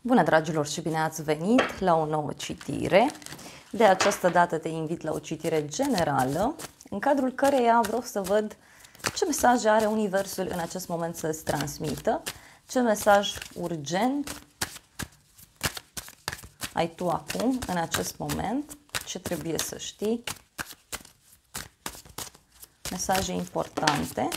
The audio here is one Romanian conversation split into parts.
Bună, dragilor, și bine ați venit la o nouă citire. De această dată te invit la o citire generală, în cadrul căreia vreau să văd ce mesaj are Universul în acest moment să-ți transmită, ce mesaj urgent ai tu acum, în acest moment, ce trebuie să știi, mesaje importante.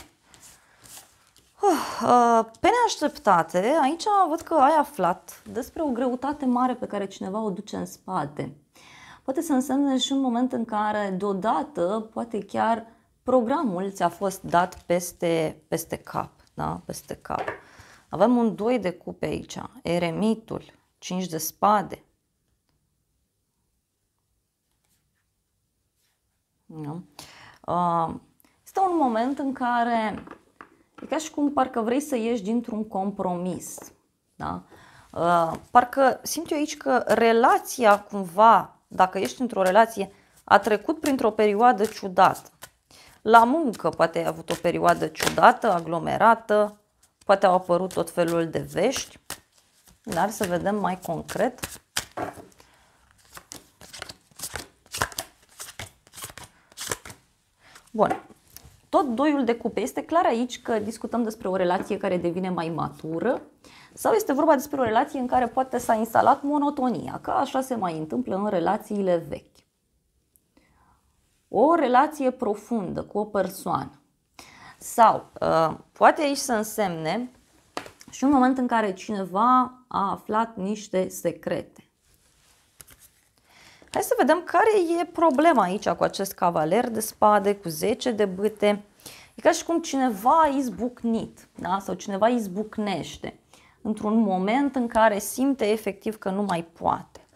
Pe neașteptate, aici văd că ai aflat despre o greutate mare pe care cineva o duce în spate. Poate să însemne și un moment în care deodată, poate chiar programul ți-a fost dat peste cap, da? Peste cap. Avem un 2 de cupe aici, eremitul, 5 de spade. Da? Este un moment în care e ca și cum parcă vrei să ieși dintr-un compromis. Da? Parcă simt eu aici că relația cumva, dacă ești într-o relație, a trecut printr-o perioadă ciudată. La muncă poate ai avut o perioadă ciudată, aglomerată, poate au apărut tot felul de vești. Dar să vedem mai concret. Bun. Tot doiul de cupe. Este clar aici că discutăm despre o relație care devine mai matură sau este vorba despre o relație în care poate s-a instalat monotonia, că așa se mai întâmplă în relațiile vechi. O relație profundă cu o persoană. Sau poate aici să însemne și un moment în care cineva a aflat niște secrete. Hai să vedem care e problema aici cu acest cavaler de spade, cu 10 de bâte. E ca și cum cineva a izbucnit, da? Sau cineva izbucnește într-un moment în care simte efectiv că nu mai poate.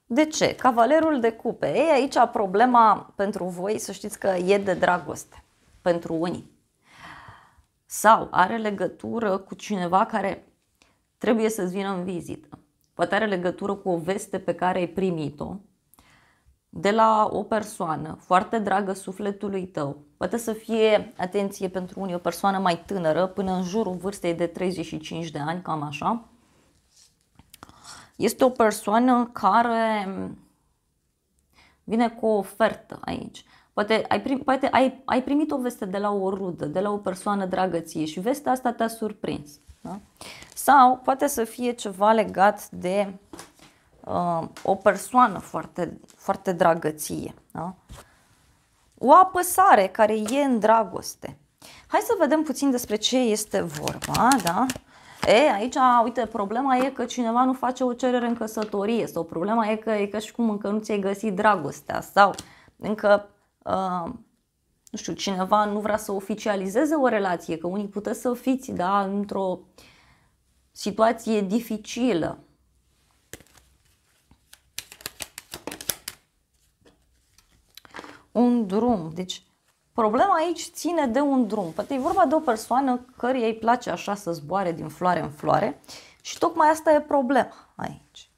De ce? Cavalerul de cupe. Ei, aici problema pentru voi, să știți că e de dragoste pentru unii. Sau are legătură cu cineva care trebuie să-ți vină în vizită. Poate are legătură cu o veste pe care ai primit-o de la o persoană foarte dragă sufletului tău. Poate să fie, atenție, pentru unii o persoană mai tânără, până în jurul vârstei de 35 de ani, cam așa. Este o persoană care vine cu o ofertă aici. Poate ai primit o veste de la o rudă, de la o persoană dragă ție și vestea asta te-a surprins. Da? Sau poate să fie ceva legat de o persoană foarte, foarte dragă ție. Da? O apăsare care e în dragoste. Hai să vedem puțin despre ce este vorba. Da? Aici, uite, problema e că cineva nu face o cerere în căsătorie sau problema e că e ca și cum încă nu ți-ai găsit dragostea sau încă, nu știu, cineva nu vrea să oficializeze o relație, că unii puteți să fiți, da, într-o situație dificilă. Un drum. Deci, problema aici ține de un drum. Poate e vorba de o persoană căreia îi place așa să zboare din floare în floare și tocmai asta e problema aici.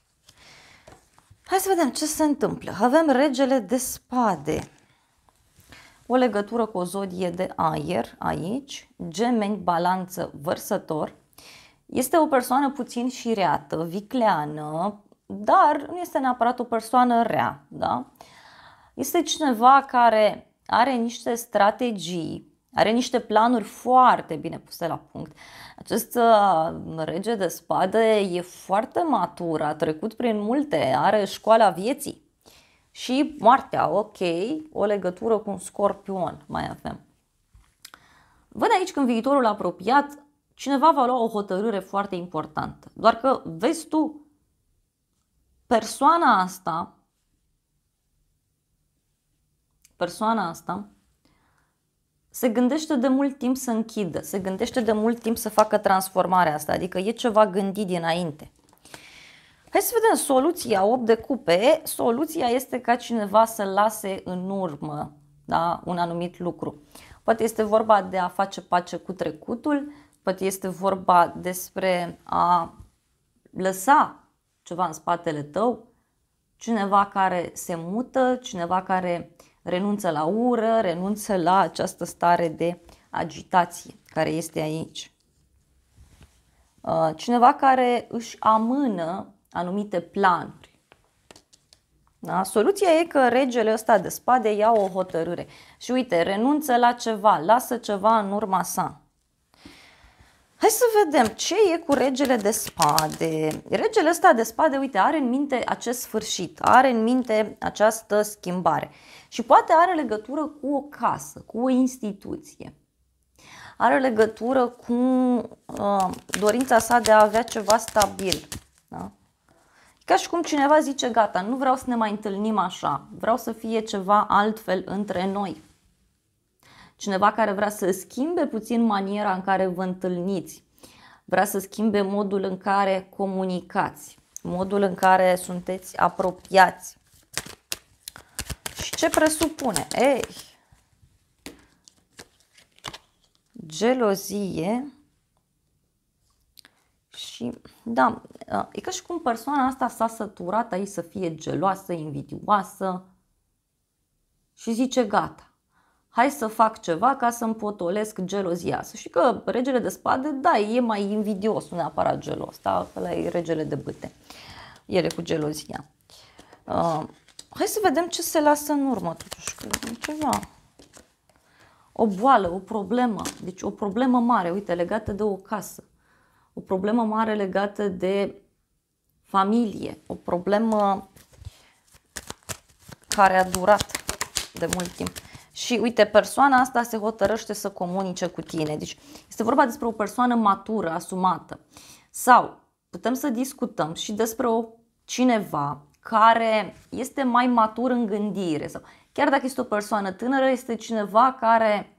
Hai să vedem ce se întâmplă. Avem regele de spade. O legătură cu o zodie de aer aici. Gemeni, balanță, vărsător. Este o persoană puțin șireată, vicleană, dar nu este neapărat o persoană rea. Da? Este cineva care are niște strategii, are niște planuri foarte bine puse la punct. Acest rege de spade e foarte matur, a trecut prin multe, are școala vieții. Și moartea, ok, o legătură cu un scorpion mai avem. Văd aici că în viitorul apropiat cineva va lua o hotărâre foarte importantă. Doar că, vezi tu, persoana asta se gândește de mult timp să închidă, se gândește de mult timp să facă transformarea asta, adică e ceva gândit dinainte. Hai să vedem soluția, 8 de cupe. Soluția este ca cineva să lase în urmă, da, un anumit lucru. Poate este vorba de a face pace cu trecutul, poate este vorba despre a lăsa ceva în spatele tău, cineva care se mută, cineva care renunță la ură, renunță la această stare de agitație care este aici. Cineva care își amână anumite planuri. Da? Soluția e că regele ăsta de spade ia o hotărâre și uite, renunță la ceva, lasă ceva în urma sa. Hai să vedem ce e cu regele de spade. Regele ăsta de spade, uite, are în minte acest sfârșit, are în minte această schimbare și poate are legătură cu o casă, cu o instituție. Are legătură cu dorința sa de a avea ceva stabil. Da? Ca și cum cineva zice, gata, nu vreau să ne mai întâlnim așa, vreau să fie ceva altfel între noi. Cineva care vrea să schimbe puțin maniera în care vă întâlniți, vrea să schimbe modul în care comunicați, modul în care sunteți apropiați. Și ce presupune? Ei, gelozie și, da, e ca și cum persoana asta s-a săturat aici să fie geloasă, invidioasă și zice, gata. Hai să fac ceva ca să împotolesc gelozia. Să știi că regele de spade, da, e mai invidios, nu neapărat gelos, da? Ăla e regele de bâte. El e cu gelozia. Hai să vedem ce se lasă în urmă, totuși, că e ceva. O boală, o problemă, deci o problemă mare, uite, legată de o casă. O problemă mare legată de familie. O problemă care a durat de mult timp. Și uite, persoana asta se hotărăște să comunice cu tine. Deci este vorba despre o persoană matură, asumată. Sau putem să discutăm și despre cineva care este mai matur în gândire. Sau chiar dacă este o persoană tânără, este cineva care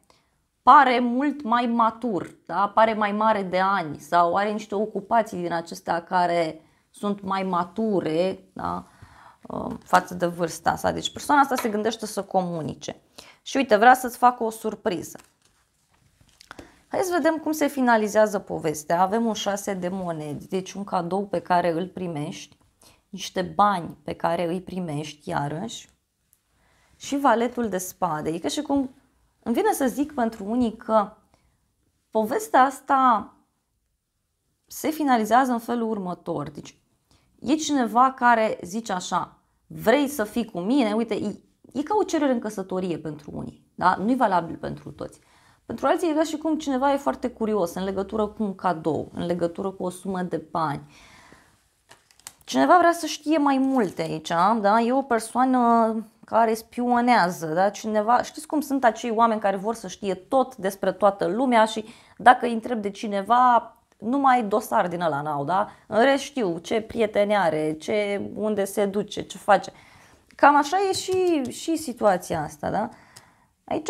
pare mult mai matur, da? Pare mai mare de ani sau are niște ocupații din acestea care sunt mai mature, da? Față de vârsta sa. Deci persoana asta se gândește să comunice. Și uite, vrea să-ți facă o surpriză. Hai să vedem cum se finalizează povestea. Avem un 6 de monede, deci un cadou pe care îl primești, niște bani pe care îi primești iarăși și valetul de spade. E ca și cum îmi vine să zic pentru unii că povestea asta se finalizează în felul următor. Deci e cineva care zice așa, vrei să fii cu mine? Uite, e ca o cerere în căsătorie pentru unii, da? Nu e valabil pentru toți. Pentru alții e ca și cum cineva e foarte curios în legătură cu un cadou, în legătură cu o sumă de bani. Cineva vrea să știe mai multe aici, da? E o persoană care spionează, da? Cineva, știți cum sunt acei oameni care vor să știe tot despre toată lumea și dacă îi întreb de cineva, numai dosar din ăla n-au, da? În rest știu ce prieteni are, unde se duce, ce face. Cam așa e și situația asta, da? Aici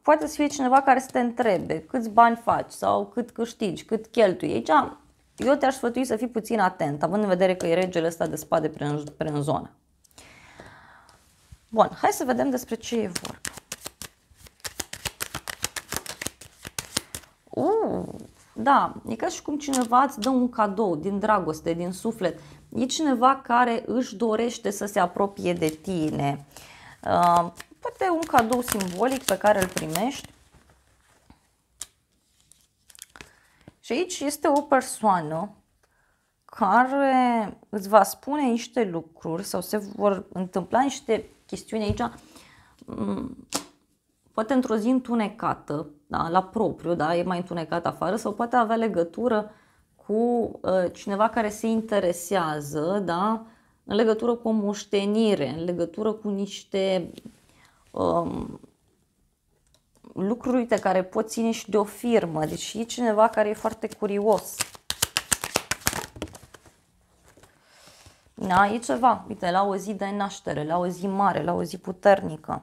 poate să fie cineva care să te întrebe câți bani faci sau cât câștigi, cât cheltui. Aici eu te-aș sfătui să fii puțin atent, având în vedere că e regele ăsta de spade prin zonă. Bun, hai să vedem despre ce e vorba. Da, e ca și cum cineva îți dă un cadou din dragoste, din suflet. E cineva care își dorește să se apropie de tine. Poate un cadou simbolic pe care îl primești. Și aici este o persoană care îți va spune niște lucruri sau se vor întâmpla niște chestiuni aici, poate într-o zi întunecată, da, la propriu, da, e mai întunecat afară, sau poate avea legătură cu cineva care se interesează, da, în legătură cu o moștenire, în legătură cu niște lucruri, uite, care pot ține și de o firmă. Deci e cineva care e foarte curios. Da, e ceva, uite, la o zi de naștere, la o zi mare, la o zi puternică.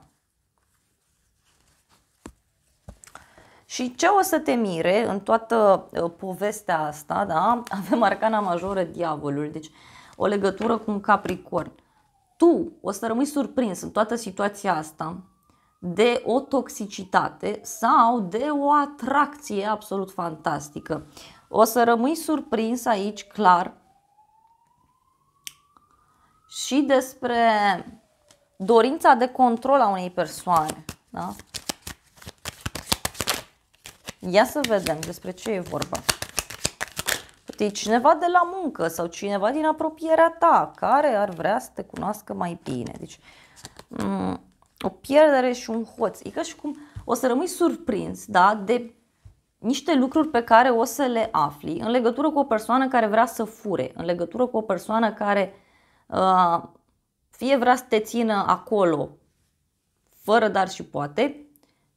Și ce o să te mire în toată povestea asta, da? Avem arcana majoră, diavolul, deci o legătură cu un Capricorn. Tu o să rămâi surprins în toată situația asta de o toxicitate sau de o atracție absolut fantastică. O să rămâi surprins aici, clar, și despre dorința de control a unei persoane, da? Ia să vedem despre ce e vorba. știi, cineva de la muncă sau cineva din apropierea ta care ar vrea să te cunoască mai bine. Deci, o pierdere și un hoț. E ca și cum o să rămâi surprins, da, de niște lucruri pe care o să le afli în legătură cu o persoană care vrea să fure, în legătură cu o persoană care fie vrea să te țină acolo fără dar și poate,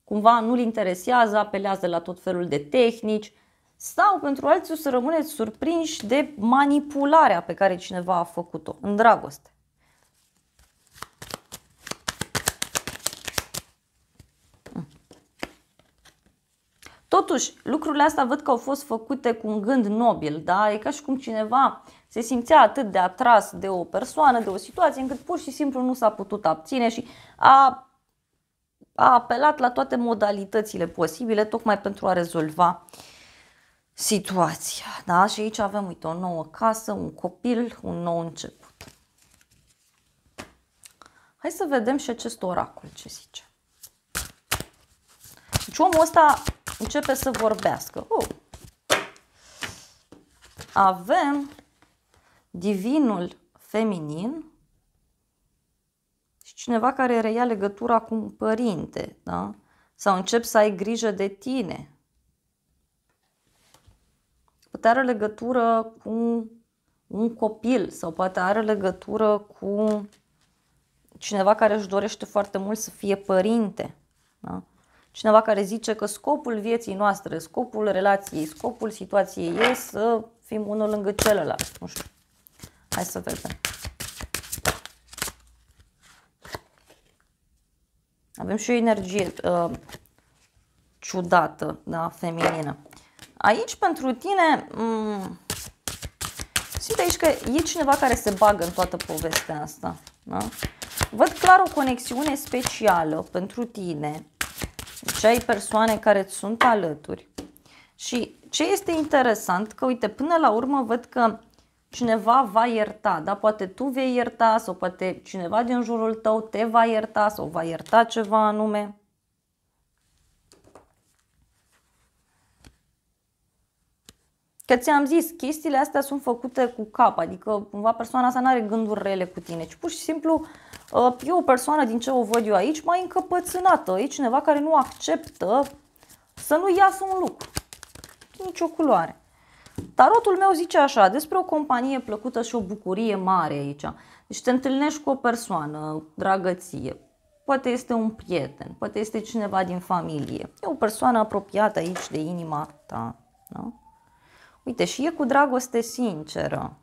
cumva nu-l interesează, apelează la tot felul de tehnici, sau pentru alții o să rămâneți surprinși de manipularea pe care cineva a făcut-o în dragoste. Totuși, lucrurile astea văd că au fost făcute cu un gând nobil, da? E ca și cum cineva se simțea atât de atras de o persoană, de o situație, încât pur și simplu nu s-a putut abține și a apelat la toate modalitățile posibile tocmai pentru a rezolva situația. Da? Și aici avem, uite, o nouă casă, un copil, un nou început. Hai să vedem și acest oracol ce zice. Deci omul ăsta începe să vorbească. Avem divinul feminin și cineva care reia legătura cu un părinte, da? Sau încep să ai grijă de tine. Poate are legătură cu un copil sau poate are legătură cu cineva care își dorește foarte mult să fie părinte. Da? Cineva care zice că scopul vieții noastre, scopul relației, scopul situației e să fim unul lângă celălalt. Nu știu. Hai să vedem. Avem și o energie ciudată, da, feminină. Aici pentru tine, simt aici că e cineva care se bagă în toată povestea asta. Da? Văd clar o conexiune specială pentru tine. Deci ai persoane care îți sunt alături. Și ce este interesant, că uite, până la urmă văd că cineva va ierta, da? Poate tu vei ierta sau poate cineva din jurul tău te va ierta sau va ierta ceva anume. Că ți-am zis, chestiile astea sunt făcute cu cap, adică cumva persoana asta nu are gânduri rele cu tine, ci pur și simplu e o persoană, din ce o văd eu aici, mai încăpățânată. E cineva care nu acceptă să nu iasă un lucru, nicio culoare. Tarotul meu zice așa, despre o companie plăcută și o bucurie mare aici. Deci te întâlnești cu o persoană, dragăție, poate este un prieten, poate este cineva din familie. E o persoană apropiată aici de inima ta, da? Uite, și e cu dragoste sinceră.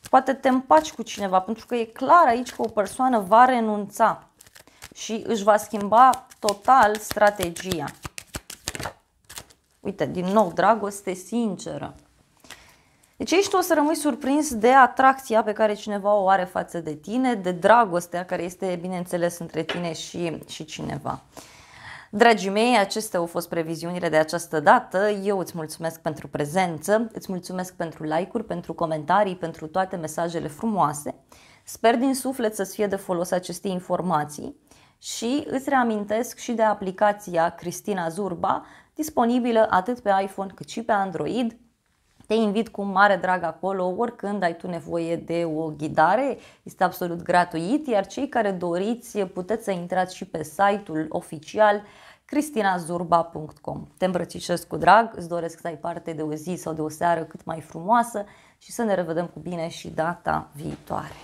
Poate te împaci cu cineva, pentru că e clar aici că o persoană va renunța și își va schimba total strategia. Uite, din nou, dragoste sinceră. Deci aici tu o să rămâi surprins de atracția pe care cineva o are față de tine, de dragostea care este, bineînțeles, între tine și cineva. Dragii mei, acestea au fost previziunile de această dată. Eu îți mulțumesc pentru prezență, îți mulțumesc pentru like-uri, pentru comentarii, pentru toate mesajele frumoase. Sper din suflet să-ți fie de folos aceste informații și îți reamintesc și de aplicația Cristina Zurba, disponibilă atât pe iPhone cât și pe Android. Te invit cu mare drag acolo, oricând ai tu nevoie de o ghidare, este absolut gratuit, iar cei care doriți puteți să intrați și pe site-ul oficial cristinazurba.com. Te îmbrățișez cu drag, îți doresc să ai parte de o zi sau de o seară cât mai frumoasă și să ne revedem cu bine și data viitoare.